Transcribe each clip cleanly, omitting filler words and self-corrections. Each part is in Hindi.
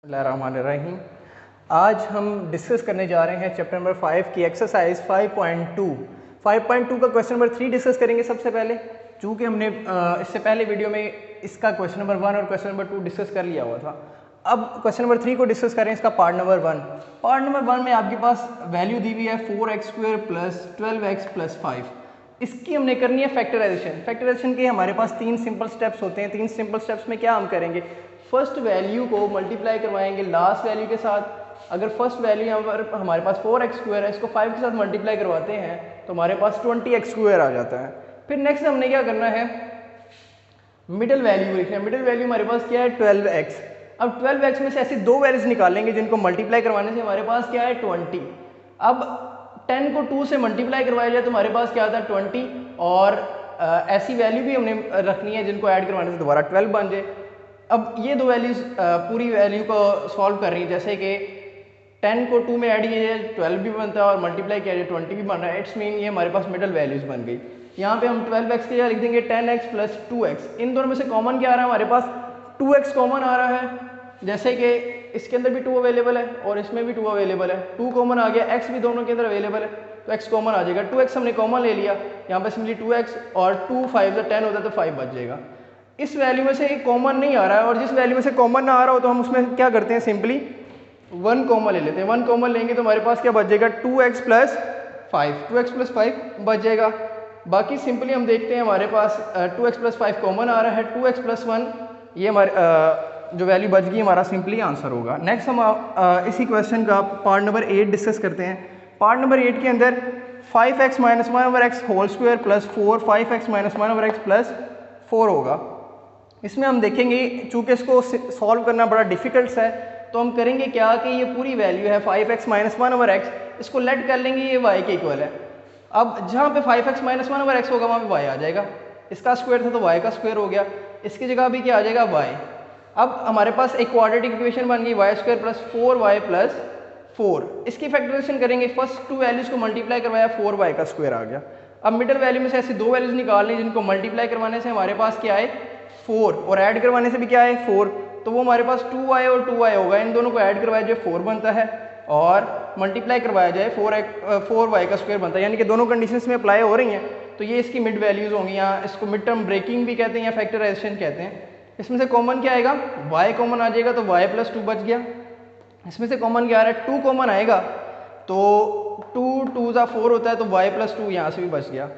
बिस्मिल्लाहिर्रहमानिर्रहीम। आज हम डिस्कस करने जा रहे हैं चैप्टर नंबर 5 की एक्सरसाइज 5.2। 5.2 का क्वेश्चन नंबर 3 डिस्कस करेंगे सबसे पहले, चूँकि हमने इससे पहले वीडियो में इसका क्वेश्चन नंबर 1 और क्वेश्चन नंबर 2 डिस्कस कर लिया हुआ था। अब क्वेश्चन नंबर 3 को डिस्कस करें, इसका पार्ट नंबर 1। पार्ट नंबर 1 में आपके पास वैल्यू दी हुई है 4x² + 12x + 5। इसकी हमने करनी है फैक्टराइजेशन। फैक्टराइजेशन के हमारे पास 3 सिंपल स्टेप्स होते हैं। 3 सिंपल स्टेप्स में क्या हम करेंगे, फर्स्ट वैल्यू को मल्टीप्लाई करवाएंगे लास्ट वैल्यू के साथ। अगर फर्स्ट वैल्यू यहाँ पर हमारे पास 4x² है, इसको 5 के साथ मल्टीप्लाई करवाते हैं तो हमारे पास 20x² आ जाता है। फिर नेक्स्ट हमने क्या करना है, मिडिल वैल्यू लिखना है। मिडिल वैल्यू हमारे पास क्या है, 12x। अब 12x में से ऐसी दो वैल्यूज निकालेंगे जिनको मल्टीप्लाई करवाने से हमारे पास क्या है, 20। अब 10 को 2 से मल्टीप्लाई करवाया जाए तो हमारे पास क्या आता है, 20। और ऐसी वैल्यू भी हमने रखनी है जिनको ऐड करवाने से दोबारा 12 बन जाए। अब ये दो वैल्यूज पूरी वैल्यू को सॉल्व कर रही है, जैसे कि 10 को 2 में ऐड किया जाए 12 भी बनता है और मल्टीप्लाई किया जाए 20 भी बन रहा है। इट्स मीन ये हमारे पास मिडल वैल्यूज बन गई। यहाँ पे हम 12x के लिए लिख देंगे 10x + 2x। इन दोनों में से कॉमन क्या आ रहा है, हमारे पास 2x कॉमन आ रहा है, जैसे कि इसके अंदर भी 2 अवेलेबल है और इसमें भी 2 अवेलेबल है। 2 कॉमन आ गया, x भी दोनों के अंदर अवेलेबल है तो x कॉमन आ जाएगा। 2x हमने कॉमन ले लिया, यहाँ पे सिंपली 2x और 2 5 10 होता है तो 5 बच जाएगा। इस वैल्यू में से एक कॉमन नहीं आ रहा है, और जिस वैल्यू में से कॉमन ना आ रहा हो तो हम उसमें क्या करते हैं, सिंपली 1 कॉमन ले लेते हैं। 1 कॉमन लेंगे तो हमारे पास क्या बच जाएगा, 2x + 5। 2x + 5 बच जाएगा। बाकी सिंपली हम देखते हैं, हमारे पास 2x + 5 कॉमन आ रहा है, 2x + 1 ये हमारे जो वैल्यू बच गई हमारा सिंपली आंसर होगा। नेक्स्ट हम इसी क्वेश्चन का पार्ट नंबर 8 डिस्कस करते हैं। पार्ट नंबर 8 के अंदर 5x - 1/x² + 4 5x - 1/x + 4 होगा। इसमें हम देखेंगे, चूँकि इसको सॉल्व करना बड़ा डिफिकल्ट है तो हम करेंगे क्या कि ये पूरी वैल्यू है 5x - 1/x, इसको लेट कर लेंगे, ये y के इक्वल है। अब जहाँ पे 5x - 1/x होगा वहाँ पे y आ जाएगा, इसका स्क्वायर था तो y का स्क्वायर हो गया, इसकी जगह भी क्या आ जाएगा, y। अब हमारे पास एक क्वाड्रेटिक इक्वेशन बन गई y² + 4y + 4। इसकी फैक्टराइजेशन करेंगे, फर्स्ट 2 वैल्यूज को मल्टीप्लाई करवाया, 4y का स्क्वायर आ गया। अब मिडिल वैल्यू में से ऐसी दो वैल्यूज निकालनी जिनको मल्टीप्लाई करवाने से हमारे पास क्या है, 4, और ऐड करवाने से भी क्या है, 4। तो वो हमारे पास 2y और 2y होगा। इन दोनों को ऐड करवाया जाए 4 बनता है, और मल्टीप्लाई करवाया जाए 4y का स्क्वायर बनता है। यानी कि दोनों कंडीशंस में अप्लाई हो रही हैं तो ये इसकी मिड वैल्यूज होंगी। यहाँ इसको मिड टर्म ब्रेकिंग भी कहते हैं या फैक्टराइजेशन कहते हैं। इसमें से कॉमन क्या आएगा, y कॉमन आ जाएगा तो y + 2 बच गया। इसमें से कॉमन क्या आ रहा है, 2 कॉमन आएगा तो 2 2 * 4 होता है तो y + 2 यहाँ से भी बच गया।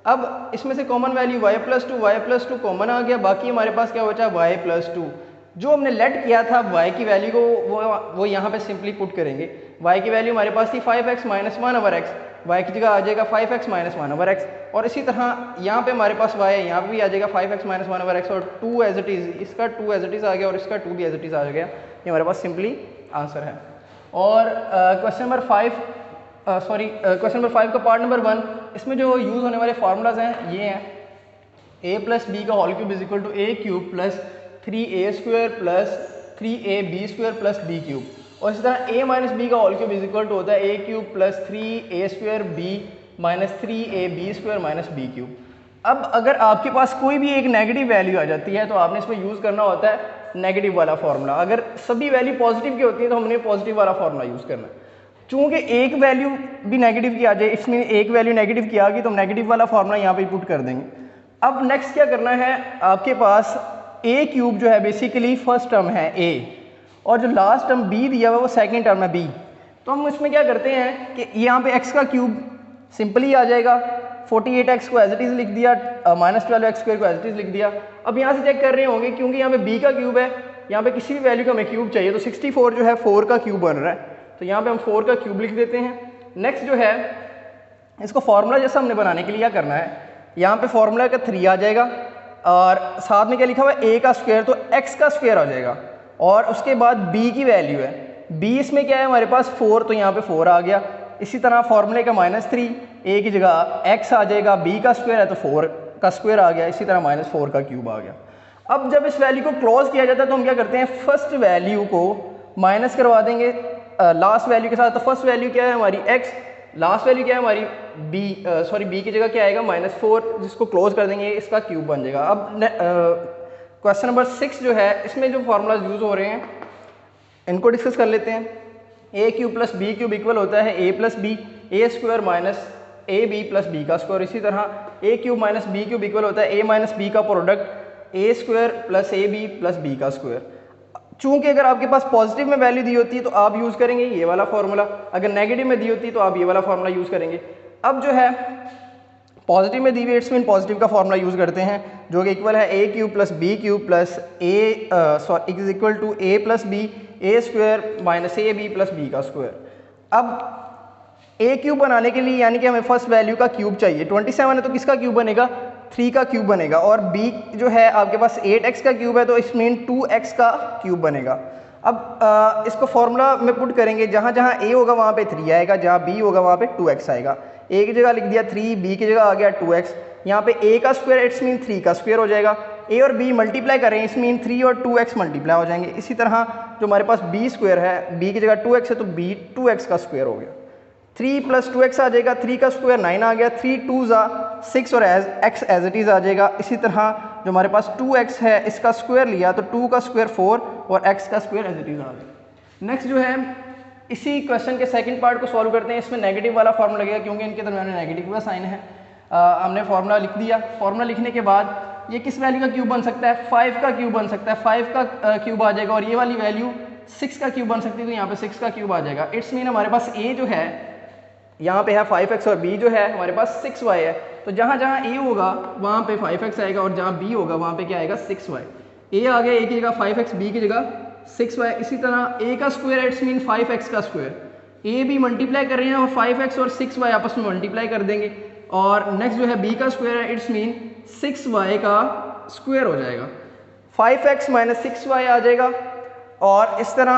अब इसमें से कॉमन वैल्यू y + 2 कॉमन आ गया, बाकी हमारे पास क्या बचा, y + 2। जो हमने लेट किया था y की वैल्यू को वो यहाँ पे सिंपली पुट करेंगे। y की वैल्यू हमारे पास थी 5x - 1/x, y की जगह आ जाएगा 5x - 1/x। और इसी तरह यहाँ पे हमारे पास y है, यहाँ पे भी आ जाएगा 5x - 1/x, और 2 एज इट इज़, इसका 2 एज इट इज़ आ गया और इसका 2 भी एज इट इज़ आ गया। ये हमारे पास सिंपली आंसर है। और क्वेश्चन नंबर 5 का पार्ट नंबर 1, इसमें जो यूज़ होने वाले फार्मूलाज हैं ये हैं, a + b का whole cube = a³ + 3a² + 3ab² + b³। और इसी तरह a - b का होल क्यूब होता है a³ + 3a²b - 3ab² - b³। अब अगर आपके पास कोई भी एक नेगेटिव वैल्यू आ जाती है तो आपने इसमें यूज़ करना होता है नेगेटिव वाला फार्मूला। अगर सभी वैल्यू पॉजिटिव की होती है तो हमने पॉजिटिव वाला फार्मूला यूज़ करना है। चूँकि एक वैल्यू भी नेगेटिव की आ जाए, इसमें एक वैल्यू नेगेटिव की आ गई तो हम नेगेटिव वाला फार्मूला यहाँ पे पुट कर देंगे। अब नेक्स्ट क्या करना है, आपके पास a³ जो है बेसिकली फर्स्ट टर्म है a, और जो लास्ट टर्म b दिया हुआ है वो सेकेंड टर्म है b। तो हम इसमें क्या करते हैं कि यहाँ पे x का क्यूब सिंपली आ जाएगा, 48x को एज इट इज़ लिख दिया, -12x² को एज इट इज़ लिख दिया। अब यहाँ से चेक कर रहे होंगे, क्योंकि यहाँ पे b का क्यूब है, यहाँ पे किसी भी वैल्यू का हमें क्यूब चाहिए तो 64 जो है 4 का क्यूब बन रहा है, तो यहाँ पे हम 4 का क्यूब लिख देते हैं। नेक्स्ट जो है, इसको फार्मूला जैसा हमने बनाने के लिए क्या करना है, यहाँ पे फार्मूला का 3 आ जाएगा और साथ में क्या लिखा हुआ है, a का स्क्वायर, तो x का स्क्वायर आ जाएगा। और उसके बाद b की वैल्यू है, b इसमें क्या है हमारे पास 4, तो यहाँ पे 4 आ गया। इसी तरह फार्मूले का -3, a की जगह x आ जाएगा, b का स्क्वायर है तो 4 का स्क्वायर आ गया, इसी तरह -4 का क्यूब आ गया। अब जब इस वैल्यू को क्लोज किया जाता है तो हम क्या करते हैं, फर्स्ट वैल्यू को माइनस करवा देंगे लास्ट वैल्यू के साथ। तो फर्स्ट वैल्यू क्या है हमारी x, लास्ट वैल्यू क्या है हमारी b की जगह क्या आएगा, -4, जिसको क्लोज कर देंगे इसका क्यूब बन जाएगा। अब क्वेश्चन नंबर 6 जो है, इसमें जो फार्मूलाज यूज़ हो रहे हैं इनको डिस्कस कर लेते हैं। A cube plus B cube equal होता है A plus B, A square minus A B plus B का स्क्वायर। इसी तरह A cube minus B cube equal होता है ए माइनस बी का product A square plus A B plus B का स्क्वायर। चूंकि अगर आपके पास पॉजिटिव में वैल्यू दी होती है तो आप यूज़ करेंगे ये वाला फार्मूला, अगर नेगेटिव में दी होती है तो आप ये वाला फार्मूला यूज़ करेंगे। अब जो है पॉजिटिव में दी हुई इट्स मीन पॉजिटिव का फार्मूला यूज़ करते हैं जो कि इक्वल है A cube plus B cube plus A is equal to A plus B A square minus A B plus B का स्क्वायर। अब ए क्यूब बनाने के लिए यानी कि हमें फर्स्ट वैल्यू का क्यूब चाहिए, 27 है तो किसका क्यूब बनेगा, 3 का क्यूब बनेगा, और b जो है आपके पास 8x का क्यूब है तो इस मीन 2x का क्यूब बनेगा। अब इसको फॉर्मूला में पुट करेंगे, जहाँ जहाँ a होगा वहाँ पे 3 आएगा, जहाँ b होगा वहाँ पे 2x आएगा। a की जगह लिख दिया 3, b की जगह आ गया 2x, यहाँ पे a का स्क्वायर इट्स मीन 3 का स्क्वायर हो जाएगा, a और b मल्टीप्लाई करें इस मीन 3 और 2x मल्टीप्लाई हो जाएंगे। इसी तरह जो हमारे पास b स्क्वायर है, b की जगह 2x है तो b 2x का स्क्वायर हो गया, 3 प्लस 2x आ जाएगा, 3 का स्क्वायर 9 आ गया, 3 2 6 और x एज इट इज़ आ जाएगा। इसी तरह जो हमारे पास 2x है इसका स्क्वायर लिया तो 2 का स्क्वायर 4 और x का स्क्वायर एज इट इज़ आ गया। नेक्स्ट जो है इसी क्वेश्चन के सेकंड पार्ट को सॉल्व करते हैं। इसमें नेगेटिव वाला फार्मूला लगेगा क्योंकि इनके दरमियान नेगेटिव का साइन है। हमने फार्मूला लिख दिया, फार्मूला लिखने के बाद ये किस वैल्यू का क्यूब बन सकता है, 5 का क्यूब बन सकता है, 5 का क्यूब आ जाएगा, और ये वाली वैल्यू 6 का क्यूब बन सकती है तो यहाँ पे 6 का क्यूब आ जाएगा। इट्स मीन हमारे पास a जो है यहाँ पे है 5x और b जो है हमारे पास 6y है, तो जहाँ जहाँ a होगा वहाँ पे 5x आएगा और जहाँ b होगा वहाँ पे क्या आएगा 6y। a आ गया, a की जगह 5x, b की जगह 6y। इसी तरह a का स्क्वायर इट्स मीन 5x का स्क्वायर, a b मल्टीप्लाई कर रहे हैं और 5x और 6y आपस में मल्टीप्लाई कर देंगे, और नेक्स्ट जो है b का स्क्वायर है इट्स मीन 6y का स्क्वायर हो जाएगा, 5x माइनस 6y आ जाएगा। और इस तरह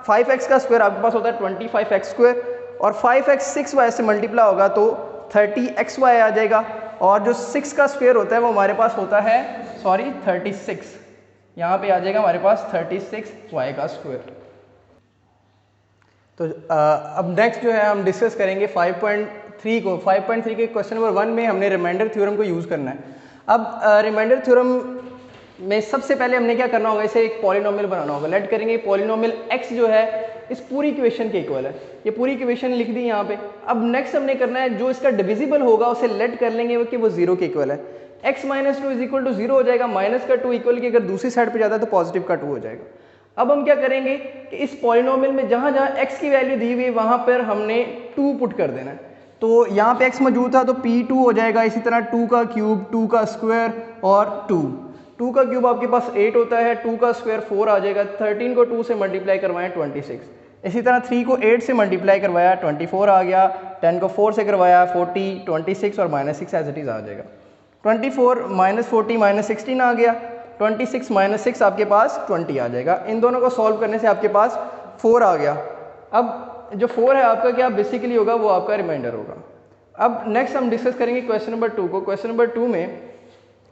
5x का स्क्वायर आपके पास होता है 25x स्क्वायर, और 5x 6y से मल्टीप्लाई होगा तो 30xy आ जाएगा, और जो 6 का स्क्वायर होता है वो हमारे पास होता है 36, यहाँ पे आ जाएगा हमारे पास 36y का स्क्वायर। तो अब नेक्स्ट जो है हम डिस्कस करेंगे 5.3 को। 5.3 के क्वेश्चन नंबर 1 में हमने रिमाइंडर थ्योरम को यूज़ करना है। अब रिमाइंडर थ्योरम में सबसे पहले हमने क्या करना होगा, इसे एक पॉलिनोमियल बनाना होगा। लेट करेंगे पॉलिनोमियल x जो है इस पूरी इक्वेशन के इक्वल है, ये पूरी इक्वेशन लिख दी यहाँ पे। अब नेक्स्ट हमने करना है जो इसका डिविजिबल होगा उसे लेट कर लेंगे कि वो 0 के इक्वल है। x minus 2 is equal to 0 हो जाएगा, माइनस का 2 इक्वल की अगर दूसरी साइड पे जाता है तो पॉजिटिव का 2 हो जाएगा। अब हम क्या करेंगे कि इस पॉलिनोमियल में जहाँ जहाँ x की वैल्यू दी हुई है वहाँ पर हमने 2 पुट कर देना है। तो यहाँ पे x मौजूद था तो p2 हो जाएगा, इसी तरह 2 का क्यूब, 2 का स्क्वायर और 2 का क्यूब आपके पास 8 होता है, 2 का स्क्वायर 4 आ जाएगा, 13 को 2 से मल्टीप्लाई करवाएं 26, इसी तरह 3 को 8 से मल्टीप्लाई करवाया 24 आ गया, 10 को 4 से करवाया 40, 26 और -6 एज इट इज़ आ जाएगा। 24 माइनस 40 माइनस 16 आ गया, 26 माइनस 6 आपके पास 20 आ जाएगा। इन दोनों को सॉल्व करने से आपके पास 4 आ गया। अब जो 4 है आपका क्या बेसिकली होगा, वो आपका रिमाइंडर होगा। अब नेक्स्ट हम डिस्कस करेंगे क्वेश्चन नंबर 2 को। क्वेश्चन नंबर 2 में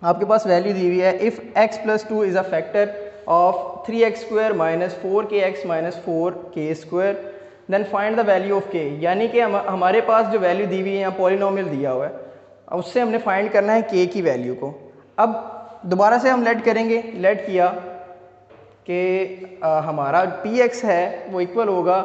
आपके पास वैल्यू दी हुई है, if x plus 2 is a factor of 3x square minus 4kx minus 4k square then find the value of k। यानी कि हमारे पास जो वैल्यू दी हुई है यहाँ पॉलिनोमियल दिया हुआ है, उससे हमने फाइंड करना है k की वैल्यू को। अब दोबारा से हम लेट करेंगे, लेट किया कि हमारा px है वो इक्वल होगा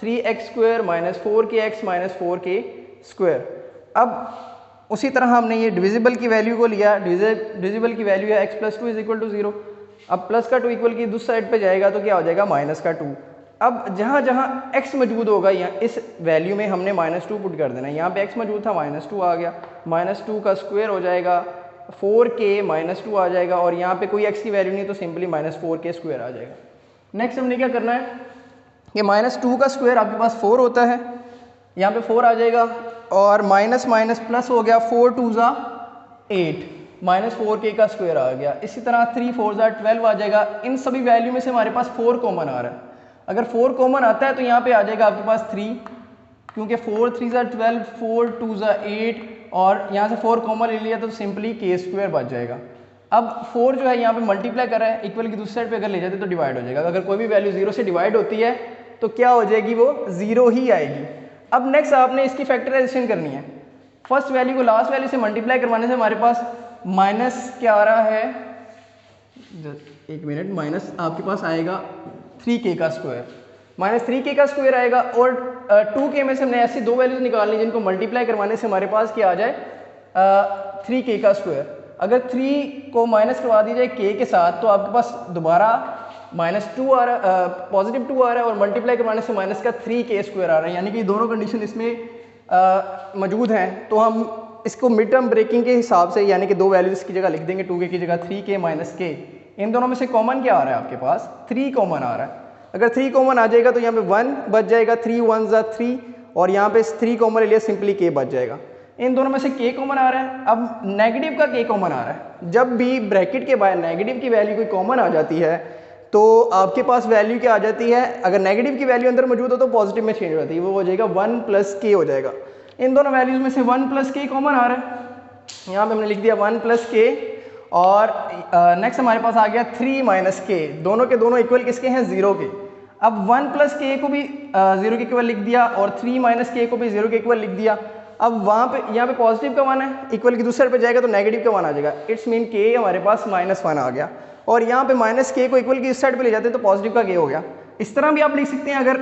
3x square minus 4kx minus 4k square. अब उसी तरह हमने ये डिविजिबल की वैल्यू को लिया, डिविजिबल की वैल्यू है x plus 2 is equal to 0। अब प्लस का 2 इक्वल की दूसरी साइड पे जाएगा तो क्या हो जाएगा माइनस का 2। अब जहाँ जहाँ x मौजूद होगा यहाँ इस वैल्यू में हमने -2 पुट कर देना है। यहाँ पे x मौजूद था -2 आ गया, -2 का स्क्वायर हो जाएगा 4k -2 आ जाएगा, और यहाँ पे कोई x की वैल्यू नहीं तो सिंपली -4k स्क्वायर आ जाएगा। नेक्स्ट हमने क्या करना है कि -2 का स्क्वायर आपके पास 4 होता है, यहाँ पे 4 आ जाएगा, और माइनस माइनस प्लस हो गया 4 2 8 माइनस 4k का स्क्वायर आ गया। इसी तरह 3 4 12 आ जाएगा। इन सभी वैल्यू में से हमारे पास 4 कॉमन आ रहा है। अगर 4 कॉमन आता है तो यहाँ पे आ जाएगा आपके पास 3, क्योंकि 4 3 12 4 2 8, और यहाँ से 4 कॉमन ले लिया तो सिंपली k स्क्वायर बच जाएगा। अब 4 जो है यहाँ पे मल्टीप्लाई कर रहा है, इक्वल की दूसरी साइड पे अगर ले जाते तो डिवाइड हो जाएगा। अगर कोई भी वैल्यू 0 से डिवाइड होती है तो क्या हो जाएगी, वो 0 ही आएगी। अब नेक्स्ट आपने इसकी फैक्टराइजेशन करनी है। फर्स्ट वैल्यू को लास्ट वैल्यू से मल्टीप्लाई करवाने से हमारे पास माइनस क्या आ रहा है, एक मिनट, माइनस आपके पास आएगा 3k का स्क्वायर। -3k का स्क्वायर आएगा और 2k में से हमने ऐसी दो वैल्यूज निकालनी जिनको मल्टीप्लाई करवाने से हमारे पास क्या आ जाए 3k का स्क्वायर। अगर 3 को माइनस करवा दी जाए k के साथ तो आपके पास दोबारा -2 आ रहा है, पॉजिटिव 2 आ रहा है और मल्टीप्लाई करवाने से माइनस का 3k स्क्वायर आ रहा है, यानी कि दोनों कंडीशन इसमें मौजूद हैं। तो हम इसको मिड टर्म ब्रेकिंग के हिसाब से यानी कि दो वैल्यूज की जगह लिख देंगे, 2k की जगह 3k -k। इन दोनों में से कॉमन क्या आ रहा है आपके पास 3 कॉमन आ रहा है। अगर 3 कॉमन आ जाएगा तो यहाँ पे 1 बच जाएगा, 3 1 ज़ा 3 और यहाँ पे 3 कॉमन ले लिया, सिंपली k बच जाएगा। इन दोनों में से k कॉमन आ रहा है। अब नेगेटिव का k कॉमन आ रहा है। जब भी ब्रैकेट के बाहर नेगेटिव की वैल्यू कोई कॉमन आ जाती है तो आपके पास वैल्यू क्या आ जाती है, अगर नेगेटिव की वैल्यू अंदर मौजूद हो तो पॉजिटिव में चेंज हो जाती है, वो हो जाएगा 1 + k हो जाएगा। इन दोनों वैल्यूज में से 1 + k कॉमन आ रहा है, यहाँ पे हमने लिख दिया 1 + k और नेक्स्ट हमारे पास आ गया 3 - k। दोनों के दोनों इक्वल किसके हैं 0 के। अब 1 + k को भी 0 के इक्वल लिख दिया और 3 - k को भी 0 के इक्वल लिख दिया। अब वहाँ पे यहाँ पे पॉजिटिव का 1 है, इक्वल की दूसरे साइड पे जाएगा तो नेगेटिव का 1 आ जाएगा। इट्स मीन k हमारे पास -1 आ गया और यहाँ पे -k को इक्वल की इस साइड पे ले जाते हैं तो पॉजिटिव का k हो गया। इस तरह भी आप लिख सकते हैं, अगर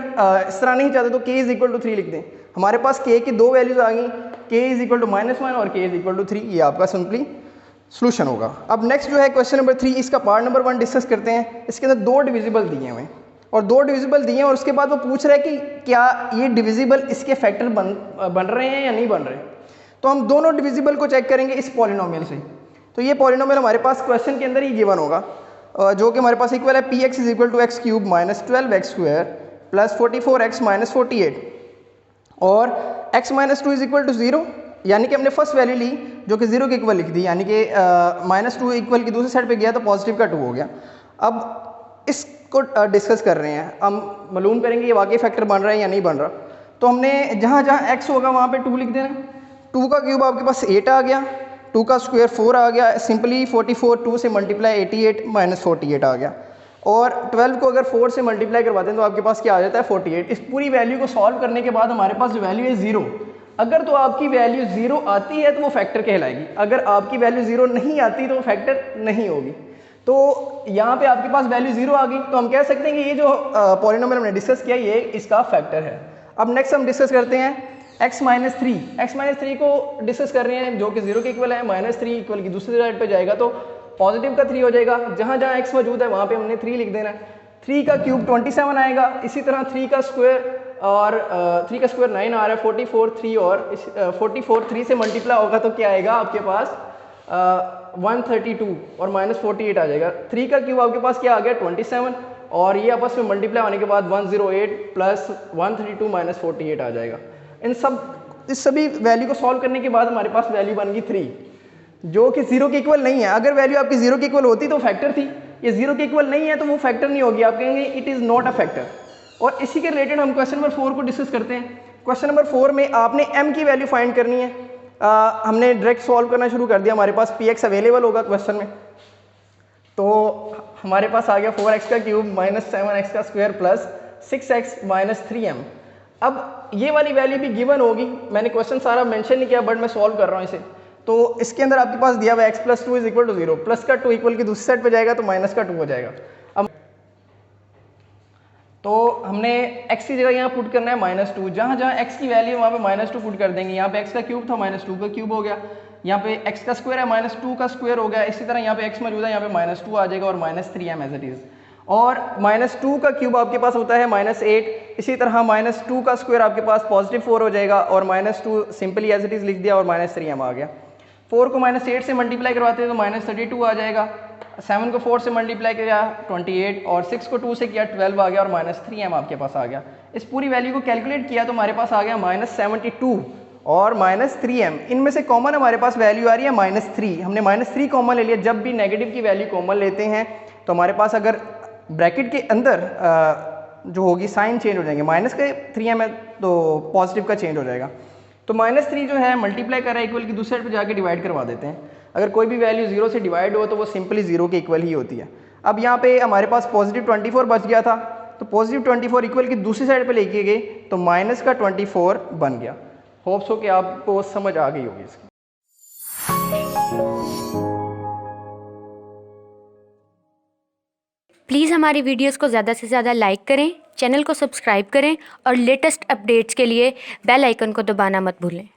इस तरह नहीं चाहते तो k = 3 लिख दें। हमारे पास k की दो वैल्यूज आ गई, k = -1 और k = 3। ये आपका सिंपली सोल्यूशन होगा। अब नेक्स्ट जो है क्वेश्चन नंबर 3, इसका पार्ट नंबर 1 डिस्कस करते हैं। इसके अंदर दो डिविजिबल दिए हुए और दो डिविजिबल दिए हैं और उसके बाद वो पूछ रहा है कि क्या ये डिविजिबल इसके फैक्टर बन रहे हैं या नहीं बन रहे। तो हम दोनों डिविजिबल को चेक करेंगे इस पॉलिनोमियल से। तो ये पॉलिनोमियल हमारे पास क्वेश्चन के अंदर ही गिवन होगा, जो कि हमारे पास इक्वल है px = x³ - 12x² + 44x - 48 और x - 2 = 0, यानी कि हमने फर्स्ट वैल्यू ली जो कि 0 के इक्वल लिख दी, यानी कि -2 इक्वल की दूसरी साइड पे गया तो पॉजिटिव का 2 हो गया। अब इसको डिस्कस कर रहे हैं, हम मालूम करेंगे ये वाकई फैक्टर बन रहा है या नहीं बन रहा। तो हमने जहाँ जहाँ x होगा वहाँ पे 2 लिख देना। 2 का क्यूब आपके पास 8 आ गया, 2 का स्क्वायर 4 आ गया, सिंपली 44 2 से मल्टीप्लाई 88 - 48 आ गया और 12 को अगर 4 से मल्टीप्लाई करवाते हैं तो आपके पास क्या आ जाता है 48। इस पूरी वैल्यू को सॉल्व करने के बाद हमारे पास जो वैल्यू है 0, अगर तो आपकी वैल्यू 0 आती है तो वो फैक्टर कहलाएगी, अगर आपकी वैल्यू 0 नहीं आती तो वो फैक्टर नहीं होगी। तो यहाँ पे आपके पास वैल्यू 0 आ गई तो हम कह सकते हैं कि ये जो पॉलिनोमियल हमने डिस्कस किया ये इसका फैक्टर है। अब नेक्स्ट हम डिस्कस करते हैं x - 3। x - 3 को डिस्कस कर रहे हैं जो कि 0 के इक्वल है। -3 इक्वल की दूसरी साइड पे जाएगा तो पॉजिटिव का 3 हो जाएगा। जहाँ जहाँ x मौजूद है वहाँ पे हमने 3 लिख देना है। 3 का क्यूब 27 आएगा, इसी तरह 3 का स्क्वायर और 3 का स्क्वायर 9 आ रहा है, 44 3 और 44 3 से मल्टीप्लाई होगा तो क्या आएगा आपके पास 132 और -48 आ जाएगा। 3 का क्यूब आपके पास क्या आ गया 27 और ये आपस में मल्टीप्लाई होने के बाद 108 + 132 - 48 आ जाएगा। इस सभी वैल्यू को सॉल्व करने के बाद हमारे पास वैल्यू बन गई 3, जो कि 0 के इक्वल नहीं है। अगर वैल्यू आपकी 0 के इक्वल होती तो फैक्टर थी, ये 0 के इक्वल नहीं है तो वो फैक्टर नहीं होगी, आप कहेंगे it is not a factor. और इसी के रिलेटेड हम क्वेश्चन नंबर 4 को डिस्कस करते हैं। क्वेश्चन नंबर 4 में आपने m की वैल्यू फाइंड करनी है। हमने डायरेक्ट सॉल्व करना शुरू कर दिया, हमारे पास px अवेलेबल होगा क्वेश्चन में। तो हमारे पास आ गया 4x का क्यूब -7x का स्क्वायर प्लस 6x - 3m। अब ये वाली वैल्यू भी गिवन होगी, मैंने क्वेश्चन सारा मेंशन नहीं किया बट मैं सॉल्व कर रहा हूँ इसे। तो इसके अंदर आपके पास दिया हुआ x + 2 = 0, प्लस का 2 इक्वल की दूसरी साइड पे जाएगा तो माइनस का 2 हो जाएगा। अब तो हमने x की जगह यहाँ पुट करना है -2, जहाँ जहाँ x की वैल्यू है वहाँ पे -2 पुट कर देंगे। यहाँ पे x का क्यूब था -2 का क्यूब हो गया, यहाँ पे x का स्क्वायर है -2 का स्क्वायर हो गया, इसी तरह यहाँ पे x मौजूद है, यहाँ पे -2 आ जाएगा और -3m एज इट इज़। और -2 का क्यूब आपके पास होता है -8, इसी तरह -2 का स्क्वायर आपके पास +4 हो जाएगा और -2 सिंपली एज इट इज़ लिख दिया और -3m आ गया। 4 को -8 से मल्टीप्लाई करवाते हैं तो -32 आ जाएगा, 7 को 4 से मल्टीप्लाई किया 28 और 6 को 2 से किया 12 आ गया और -3m आपके पास आ गया। इस पूरी वैल्यू को कैलकुलेट किया तो हमारे पास आ गया -72 और -3m। इनमें से कॉमन हमारे पास वैल्यू आ रही है -3। हमने -3 कॉमन ले लिया। जब भी नेगेटिव की वैल्यू कॉमन लेते हैं तो हमारे पास अगर ब्रैकेट के अंदर जो होगी साइन चेंज हो जाएंगे, माइनस के 3m है तो पॉजिटिव का चेंज हो जाएगा। तो -3 जो है मल्टीप्लाई कर रहा है इक्वल की दूसरे साइड पे जाके डिवाइड करवा देते हैं। अगर कोई भी वैल्यू 0 से डिवाइड हो तो वो सिंपली 0 के इक्वल ही होती है। अब यहाँ पे हमारे पास +24 बच गया था तो +24 इक्वल की दूसरी साइड पे लेके गए तो -24 बन गया। होप्स हो कि आपको समझ आ गई होगी इसकी। प्लीज़ हमारी वीडियोस को ज़्यादा से ज़्यादा लाइक करें चैनल को सब्सक्राइब करें और लेटेस्ट अपडेट्स के लिए बेल आइकन को दबाना मत भूलें।